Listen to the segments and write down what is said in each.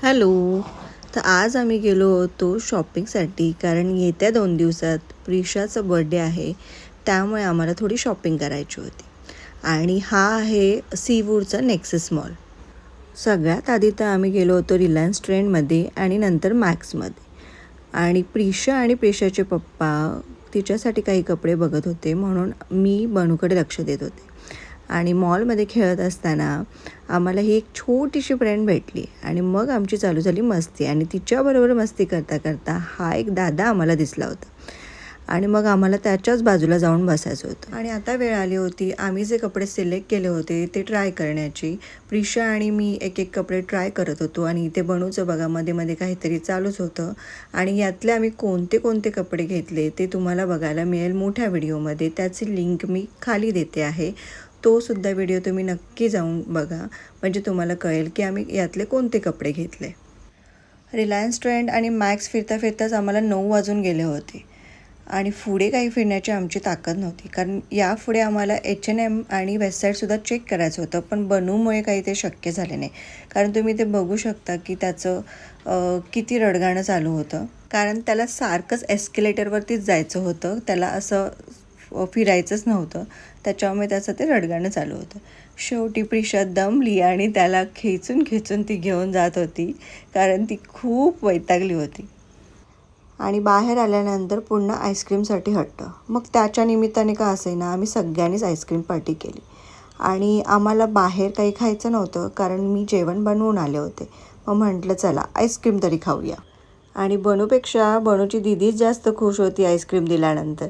Hello. तर आज आम्ही गेलो होतो शॉपिंगसाठी, कारण येत्या 2 दिवसात प्रिशाचा बर्थडे आहे. त्यामुळे आम्हाला थोडी शॉपिंग करायची होती. आणि हा आहे सीवूडचा नेक्सस मॉल. सगळ्यात आधी तर आम्ही गेलो होतो रिलायन्स ट्रेंडमध्ये आणि नंतर मॅक्समध्ये. आणि प्रिशा आणि प्रिशाचे पप्पा तिच्यासाठी काही कपडे बघत होते, म्हणून मी बनूकडे लक्ष देत होते. आणि मॉलमध्ये खेळत असताना आम्हाला ही एक छोटीशी फ्रेंड भेटली आणि मग आमची चालू झाली मस्ती. आणि तिच्याबरोबर मस्ती करता करता हा एक दादा आम्हाला दिसला होता आणि मग आम्हाला त्याच्याच बाजूला जाऊन बसायचं होतं. आणि आता वेळ आली होती आम्ही जे कपडे सिलेक्ट केले होते ते ट्राय करण्याची. प्रिशा आणि मी एक एक कपडे ट्राय करत होतो आणि इथे बनूचं बघा मध्ये मध्ये काहीतरी चालूच होतं. आणि यातले आम्ही कोणते कोणते कपडे घेतले ते तुम्हाला बघायला मिळेल मोठ्या व्हिडिओमध्ये. त्याची लिंक मी खाली देते आहे. तो सुद्धा व्हिडिओ तुम्ही नक्की जाऊन बघा, म्हणजे तुम्हाला कळेल की आम्ही यातले कोणते कपडे घेतले. रिलायन्स ट्रेंड आणि मॅक्स फिरता फिरताच आम्हाला 9 वाजून गेले होते आणि पुढे काही फिरण्याची आमची ताकद नव्हती, कारण यापुढे आम्हाला H&M आणि वेबसाईटसुद्धा चेक करायचं होतं. पण बनूमुळे काही ते शक्य झाले नाही, कारण तुम्ही ते बघू शकता की त्याचं किती रडगाणं चालू होतं. कारण त्याला सारखंच एस्केलेटरवरतीच जायचं होतं, त्याला असं फिरायचंच नव्हतं. त्याच्यामुळे त्याचं ते रडगाणं चालू होतं. शेवटी प्रिशा दमली आणि त्याला खेचून खेचून ती घेऊन जात होती, कारण ती खूप वैतागली होती. आणि बाहेर आल्यानंतर पुन्हा आईस्क्रीमसाठी हट्ट. मग त्याच्या निमित्ताने का असेना आम्ही सगळ्यांनीच आईस्क्रीम पार्टी केली. आणि आम्हाला बाहेर काही खायचं नव्हतं, कारण मी जेवण बनवून आले होते. मग म्हटलं चला आईस्क्रीम तरी खाऊया. आणि बनूपेक्षा बनूची दीदीच जास्त खुश होती आईस्क्रीम दिल्यानंतर.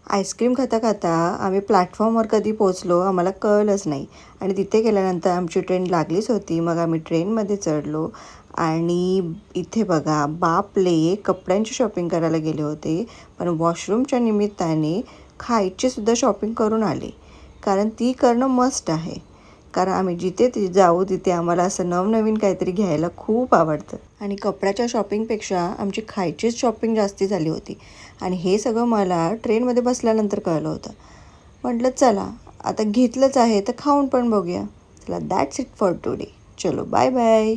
आईस्क्रीम खाता खाता आम्ही प्लॅटफॉर्मवर कधी पोचलो आम्हाला कळलंच नाही. आणि तिथे गेल्यानंतर आमची ट्रेन लागलीच होती. मग आम्ही ट्रेनमध्ये चढलो आणि इथे बघा बापले, कपड्यांची शॉपिंग करायला गेले होते, पण वॉशरूमच्या निमित्ताने खायचीसुद्धा शॉपिंग करून आले, कारण ती करणं मस्ट आहे. कारण आम्ही जिथे जाऊ तिथे आम्हाला असं नवनवीन काहीतरी घ्यायला खूप आवडतं. आणि कपड्याच्या शॉपिंगपेक्षा आमची खायचीच शॉपिंग जास्ती झाली होती. आणि हे सगळं मला ट्रेनमध्ये बसल्यानंतर कळलं होतं. म्हटलं चला आता घेतलंच आहे तर खाऊन पण बघूया. चला दॅट्स इट फॉर टुडे. चलो बाय बाय.